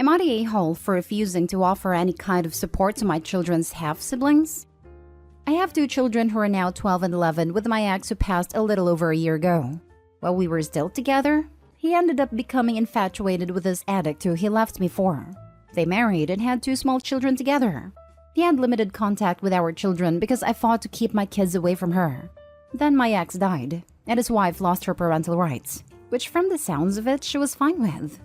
Am I the a-hole for refusing to offer any kind of support to my children's half-siblings? I have two children who are now 12 and 11 with my ex who passed a little over a year ago. While we were still together, he ended up becoming infatuated with this addict who he left me for. They married and had two small children together. He had limited contact with our children because I fought to keep my kids away from her. Then my ex died, and his wife lost her parental rights, which from the sounds of it, she was fine with.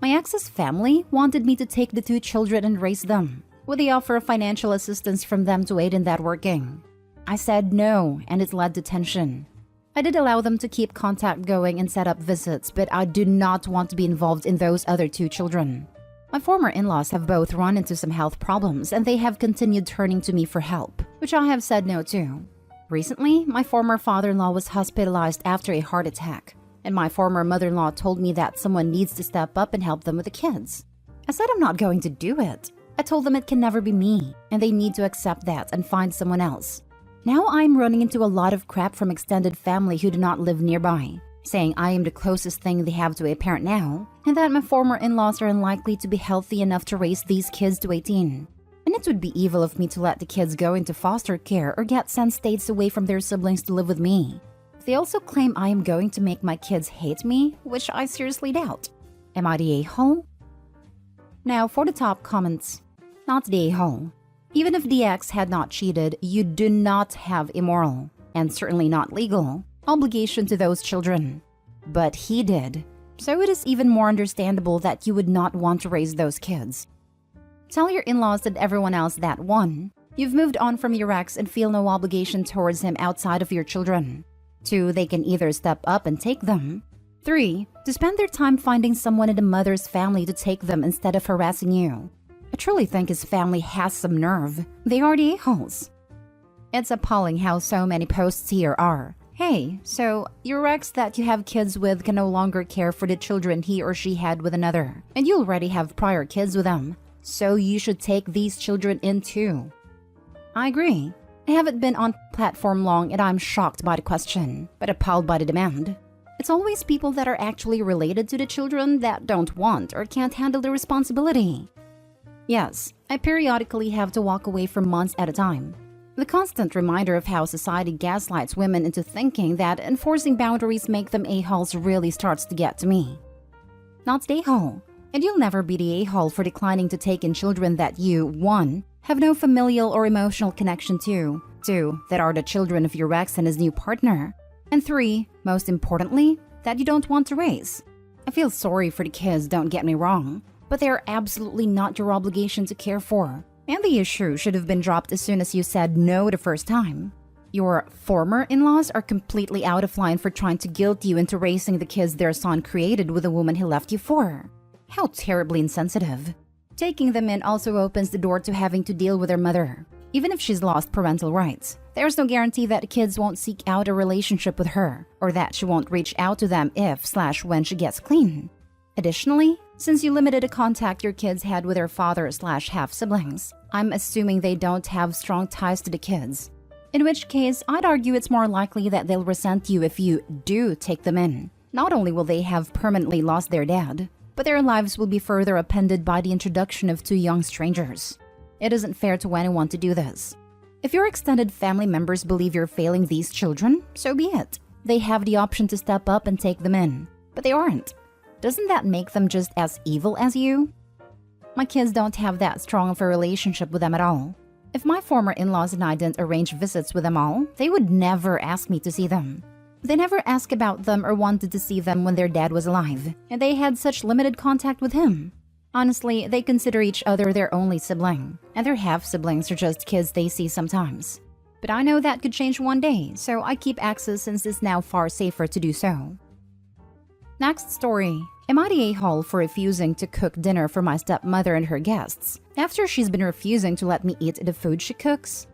My ex's family wanted me to take the two children and raise them, with the offer of financial assistance from them to aid in that working. I said no, and it led to tension. I did allow them to keep contact going and set up visits, but I do not want to be involved in those other two children. My former in-laws have both run into some health problems, and they have continued turning to me for help, which I have said no to. Recently, my former father-in-law was hospitalized after a heart attack, and my former mother-in-law told me that someone needs to step up and help them with the kids. I said I'm not going to do it. I told them it can never be me, and they need to accept that and find someone else. Now I'm running into a lot of crap from extended family who do not live nearby, saying I am the closest thing they have to a parent now, and that my former in-laws are unlikely to be healthy enough to raise these kids to 18. And it would be evil of me to let the kids go into foster care or get sent states away from their siblings to live with me. They also claim I am going to make my kids hate me, which I seriously doubt. Am I the a-hole? Now for the top comments. Not the a-hole. Even if the ex had not cheated, you do not have immoral, and certainly not legal, obligation to those children. But he did. So it is even more understandable that you would not want to raise those kids. Tell your in-laws and everyone else that 1. You've moved on from your ex and feel no obligation towards him outside of your children. 2. They can either step up and take them. 3. To spend their time finding someone in the mother's family to take them instead of harassing you. I truly think his family has some nerve. They are the a-holes. It's appalling how so many posts here are. Hey, so your ex that you have kids with can no longer care for the children he or she had with another, and you already have prior kids with them, so you should take these children in too. I agree. I haven't been on platform long and I'm shocked by the question, but appalled by the demand. It's always people that are actually related to the children that don't want or can't handle the responsibility. Yes, I periodically have to walk away for months at a time. The constant reminder of how society gaslights women into thinking that enforcing boundaries make them a-holes really starts to get to me. Not the a-hole. And you'll never be the a-hole for declining to take in children that you, 1, have no familial or emotional connection to, 2, that are the children of your ex and his new partner, and 3, most importantly, that you don't want to raise. I feel sorry for the kids, don't get me wrong, but they are absolutely not your obligation to care for. And the issue should have been dropped as soon as you said no the first time. Your former in-laws are completely out of line for trying to guilt you into raising the kids their son created with the woman he left you for. How terribly insensitive. Taking them in also opens the door to having to deal with their mother. Even if she's lost parental rights, there's no guarantee that the kids won't seek out a relationship with her, or that she won't reach out to them if/when she gets clean. Additionally, since you limited the contact your kids had with their father/half-siblings, I'm assuming they don't have strong ties to the kids. In which case, I'd argue it's more likely that they'll resent you if you do take them in. Not only will they have permanently lost their dad, but their lives will be further upended by the introduction of two young strangers. It isn't fair to anyone to do this. If your extended family members believe you're failing these children, so be it. They have the option to step up and take them in, but they aren't. Doesn't that make them just as evil as you? My kids don't have that strong of a relationship with them at all. If my former in-laws and I didn't arrange visits with them all, they would never ask me to see them. They never asked about them or wanted to see them when their dad was alive, and they had such limited contact with him. Honestly, they consider each other their only sibling, and their half-siblings are just kids they see sometimes. But I know that could change one day, so I keep access since it's now far safer to do so. Next story. Am I the a-hole for refusing to cook dinner for my stepmother and her guests after she's been refusing to let me eat the food she cooks?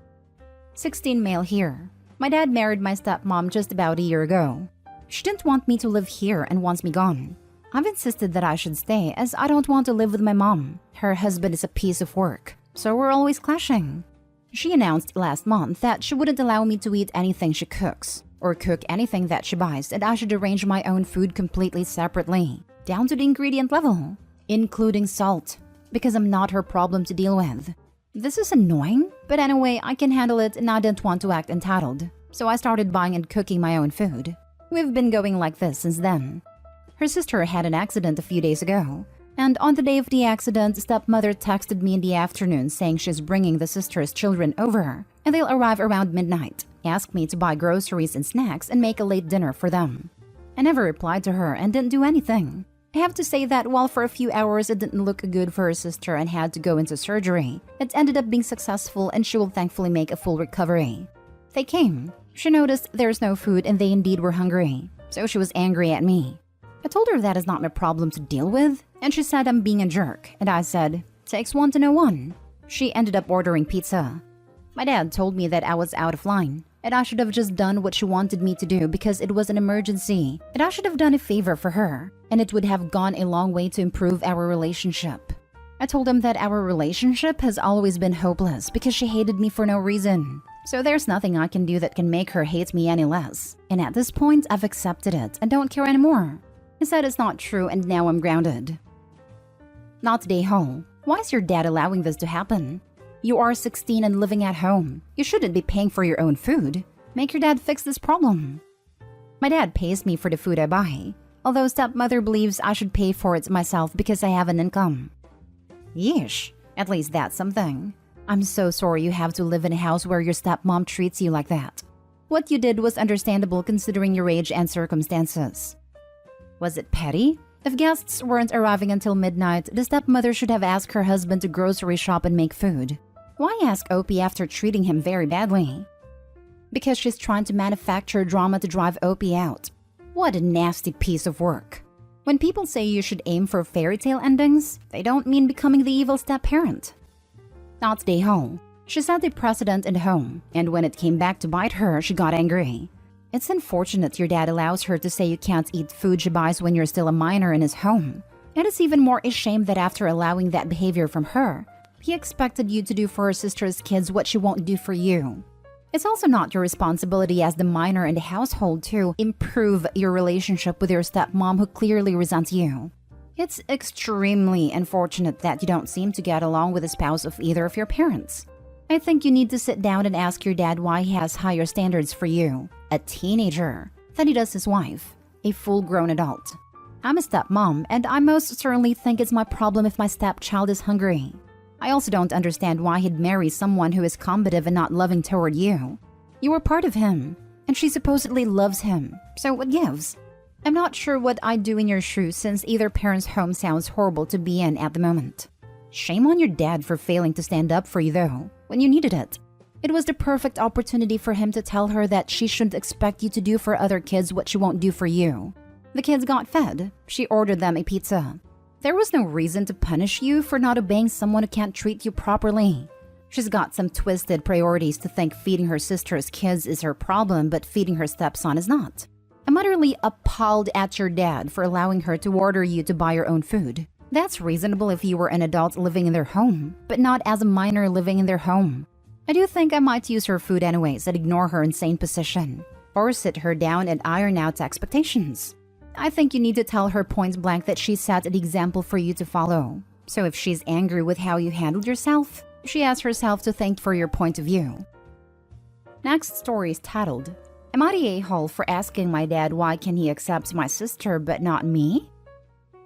16 male here. My dad married my stepmom just about a year ago. She didn't want me to live here and wants me gone. I've insisted that I should stay as I don't want to live with my mom. Her husband is a piece of work, so we're always clashing. She announced last month that she wouldn't allow me to eat anything she cooks or cook anything that she buys, and I should arrange my own food completely separately, down to the ingredient level, including salt, because I'm not her problem to deal with. This is annoying, but anyway, I can handle it and I didn't want to act entitled. So I started buying and cooking my own food. We've been going like this since then. Her sister had an accident a few days ago. And on the day of the accident, stepmother texted me in the afternoon saying she's bringing the sister's children over and they'll arrive around midnight. Asked me to buy groceries and snacks and make a late dinner for them. I never replied to her and didn't do anything. I have to say that while for a few hours it didn't look good for her sister and had to go into surgery, it ended up being successful and she will thankfully make a full recovery. They came. She noticed there's no food and they indeed were hungry, so she was angry at me. I told her that is not my problem to deal with, and she said I'm being a jerk, and I said, takes one to know one. She ended up ordering pizza. My dad told me that I was out of line, and I should have just done what she wanted me to do because it was an emergency, and I should have done a favor for her, and it would have gone a long way to improve our relationship. I told him that our relationship has always been hopeless because she hated me for no reason. So there's nothing I can do that can make her hate me any less. And at this point, I've accepted it and don't care anymore. He said it's not true and now I'm grounded. Not today, Ho. Why is your dad allowing this to happen? You are 16 and living at home. You shouldn't be paying for your own food. Make your dad fix this problem. My dad pays me for the food I buy, although stepmother believes I should pay for it myself because I have an income. Yeesh, at least that's something. I'm so sorry you have to live in a house where your stepmom treats you like that. What you did was understandable considering your age and circumstances. Was it petty? If guests weren't arriving until midnight, the stepmother should have asked her husband to grocery shop and make food. Why ask Opie after treating him very badly? Because she's trying to manufacture drama to drive Opie out. What a nasty piece of work. When people say you should aim for fairy tale endings, they don't mean becoming the evil step-parent. Not stay home. She set the precedent in home, and when it came back to bite her, she got angry. It's unfortunate your dad allows her to say you can't eat food she buys when you're still a minor in his home. It is even more a shame that after allowing that behavior from her, he expected you to do for her sister's kids what she won't do for you. It's also not your responsibility as the minor in the household to improve your relationship with your stepmom who clearly resents you. It's extremely unfortunate that you don't seem to get along with the spouse of either of your parents. I think you need to sit down and ask your dad why he has higher standards for you, a teenager, than he does his wife, a full-grown adult. I'm a stepmom, and I most certainly think it's my problem if my stepchild is hungry. I also don't understand why he'd marry someone who is combative and not loving toward you. You were part of him, and she supposedly loves him, so what gives? I'm not sure what I'd do in your shoes since either parent's home sounds horrible to be in at the moment. Shame on your dad for failing to stand up for you though, when you needed it. It was the perfect opportunity for him to tell her that she shouldn't expect you to do for other kids what she won't do for you. The kids got fed. She ordered them a pizza. There was no reason to punish you for not obeying someone who can't treat you properly. She's got some twisted priorities to think feeding her sister's kids is her problem, but feeding her stepson is not. I'm utterly appalled at your dad for allowing her to order you to buy your own food. That's reasonable if you were an adult living in their home, but not as a minor living in their home. I do think I might use her food anyways and ignore her insane position, or sit her down and iron out expectations. I think you need to tell her point blank that she set an example for you to follow. So if she's angry with how you handled yourself, she asks herself to thank for your point of view. Next story is titled, Am I the a-hole for asking my dad why can he accept my sister but not me?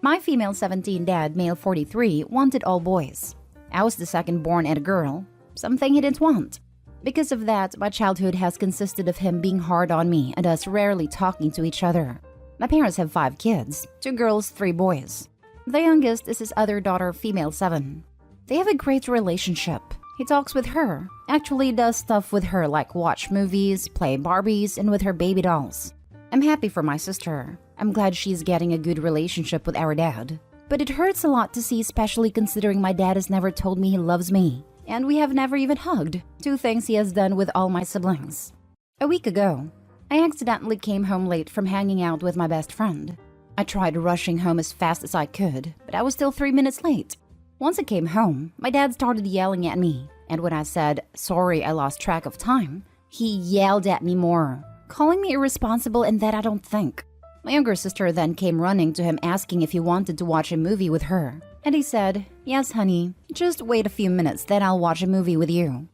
My female 17 dad, male 43, wanted all boys. I was the second born and a girl, something he didn't want. Because of that, my childhood has consisted of him being hard on me and us rarely talking to each other. My parents have 5 kids, 2 girls, 3 boys. The youngest is his other daughter, female 7. They have a great relationship. He talks with her, actually does stuff with her like watch movies, play Barbies, and with her baby dolls. I'm happy for my sister. I'm glad she's getting a good relationship with our dad. But it hurts a lot to see, especially considering my dad has never told me he loves me. And we have never even hugged, 2 things he has done with all my siblings. A week ago, I accidentally came home late from hanging out with my best friend. I tried rushing home as fast as I could, but I was still 3 minutes late. Once I came home, my dad started yelling at me, and when I said, sorry I lost track of time, he yelled at me more, calling me irresponsible and that I don't think. My younger sister then came running to him asking if he wanted to watch a movie with her, and he said, Yes, honey. Just wait a few minutes, then I'll watch a movie with you.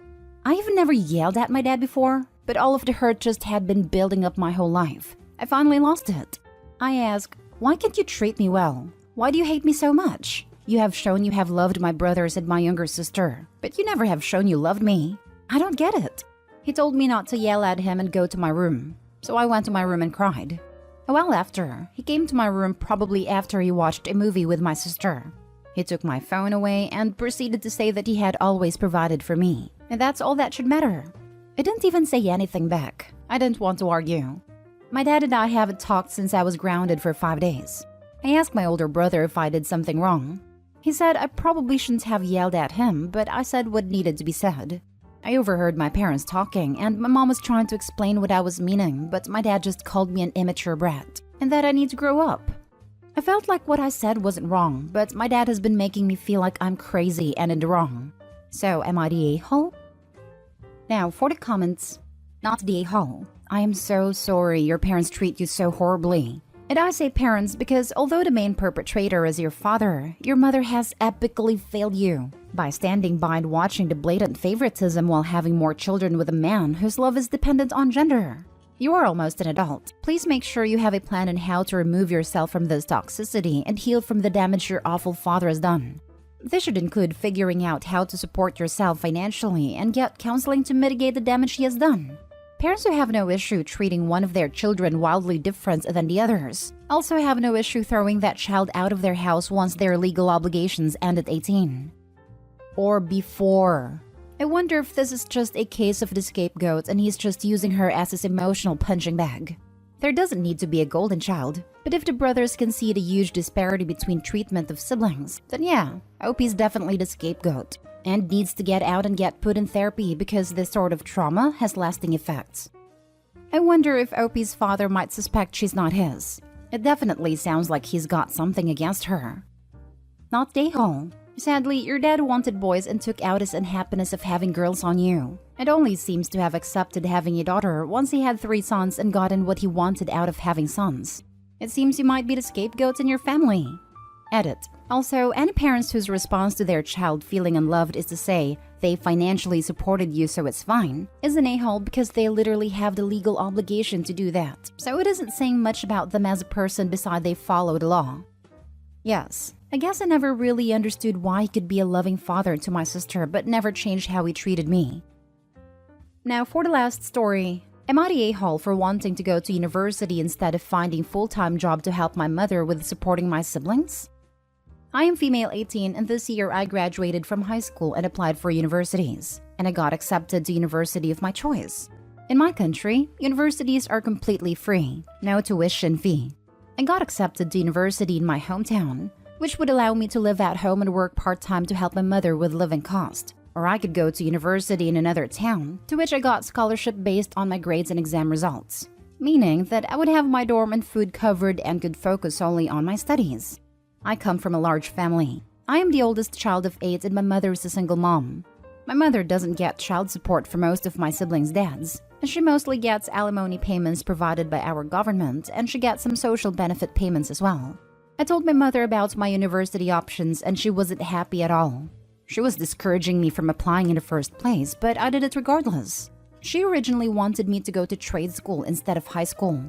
I've never yelled at my dad before, but all of the hurt just had been building up my whole life. I finally lost it. I ask, why can't you treat me well? Why do you hate me so much? You have shown you have loved my brothers and my younger sister, but you never have shown you loved me. I don't get it. He told me not to yell at him and go to my room, so I went to my room and cried. A while after, he came to my room probably after he watched a movie with my sister. He took my phone away and proceeded to say that he had always provided for me, and that's all that should matter. I didn't even say anything back. I didn't want to argue. My dad and I haven't talked since I was grounded for 5 days. I asked my older brother if I did something wrong. He said I probably shouldn't have yelled at him, but I said what needed to be said. I overheard my parents talking, and my mom was trying to explain what I was meaning, but my dad just called me an immature brat, and that I need to grow up. I felt like what I said wasn't wrong, but my dad has been making me feel like I'm crazy and in the wrong. So, am I the a-hole? Now, for the comments. Not the a-hole. I am so sorry your parents treat you so horribly. And I say parents because although the main perpetrator is your father, your mother has epically failed you by standing by and watching the blatant favoritism while having more children with a man whose love is dependent on gender. You are almost an adult. Please make sure you have a plan on how to remove yourself from this toxicity and heal from the damage your awful father has done. This should include figuring out how to support yourself financially and get counseling to mitigate the damage he has done. Parents who have no issue treating one of their children wildly different than the others also have no issue throwing that child out of their house once their legal obligations end at 18. Or before. I wonder if this is just a case of the scapegoat and he's just using her as his emotional punching bag. There doesn't need to be a golden child, but if the brothers can see the huge disparity between treatment of siblings, then yeah, Opie's definitely the scapegoat and needs to get out and get put in therapy because this sort of trauma has lasting effects. I wonder if Opie's father might suspect she's not his. It definitely sounds like he's got something against her. Not Dayhole. Sadly, your dad wanted boys and took out his unhappiness of having girls on you. It only seems to have accepted having a daughter once he had 3 sons and gotten what he wanted out of having sons. It seems you might be the scapegoat in your family. Edit. Also, any parents whose response to their child feeling unloved is to say they financially supported you so it's fine is an a-hole because they literally have the legal obligation to do that. So it isn't saying much about them as a person beside they follow the law. Yes, I guess I never really understood why he could be a loving father to my sister but never changed how he treated me. Now for the last story. Am I the a-hole for wanting to go to university instead of finding full-time job to help my mother with supporting my siblings? I am female 18 and this year I graduated from high school and applied for universities, and I got accepted to university of my choice. In my country, universities are completely free, no tuition fee. I got accepted to university in my hometown, which would allow me to live at home and work part-time to help my mother with living cost. Or I could go to university in another town, to which I got scholarship based on my grades and exam results, meaning that I would have my dorm and food covered and could focus solely on my studies. I come from a large family. I am the oldest child of 8 and my mother is a single mom. My mother doesn't get child support for most of my siblings' dads, and she mostly gets alimony payments provided by our government, and she gets some social benefit payments as well. I told my mother about my university options and she wasn't happy at all. She was discouraging me from applying in the first place, but I did it regardless. She originally wanted me to go to trade school instead of high school.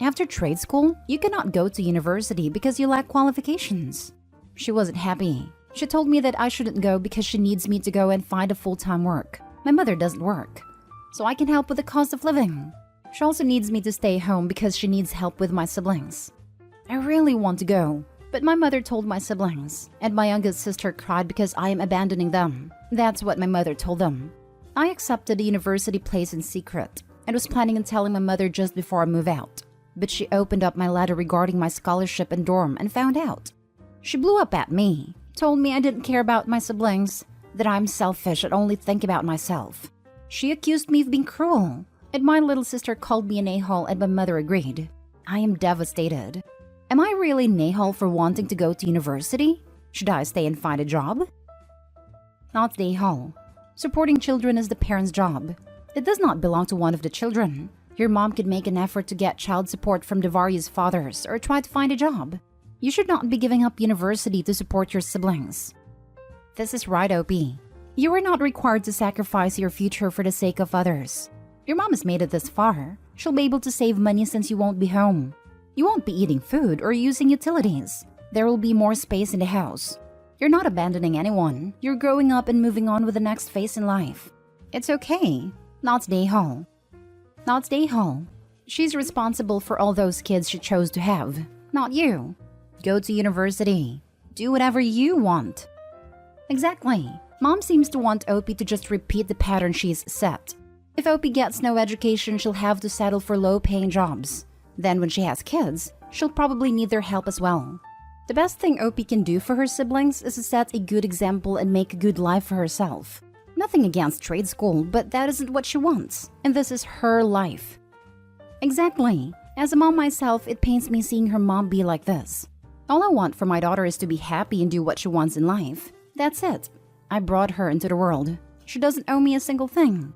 After trade school, you cannot go to university because you lack qualifications. She wasn't happy. She told me that I shouldn't go because she needs me to go and find a full-time work. My mother doesn't work, so I can help with the cost of living. She also needs me to stay home because she needs help with my siblings. I really want to go, but my mother told my siblings, and my youngest sister cried because I am abandoning them. That's what my mother told them. I accepted a university place in secret and was planning on telling my mother just before I move out. But she opened up my letter regarding my scholarship and dorm and found out. She blew up at me, told me I didn't care about my siblings, that I'm selfish and only think about myself. She accused me of being cruel, and my little sister called me an a-hole and my mother agreed. I am devastated. Am I really an a-hole for wanting to go to university? Should I stay and find a job? Not the a-hole. Supporting children is the parent's job. It does not belong to one of the children. Your mom could make an effort to get child support from the various fathers or try to find a job. You should not be giving up university to support your siblings. This is right, OP. You are not required to sacrifice your future for the sake of others. Your mom has made it this far. She'll be able to save money since you won't be home. You won't be eating food or using utilities. There will be more space in the house. You're not abandoning anyone. You're growing up and moving on with the next phase in life. It's okay. Not stay home. Not stay home. She's responsible for all those kids she chose to have, not you. Go to university. Do whatever you want. Exactly. Mom seems to want Opie to just repeat the pattern she's set. If Opie gets no education, she'll have to settle for low-paying jobs. Then when she has kids, she'll probably need their help as well. The best thing Opie can do for her siblings is to set a good example and make a good life for herself. Nothing against trade school, but that isn't what she wants, and this is her life. Exactly. As a mom myself, it pains me seeing her mom be like this. All I want for my daughter is to be happy and do what she wants in life. That's it. I brought her into the world. She doesn't owe me a single thing.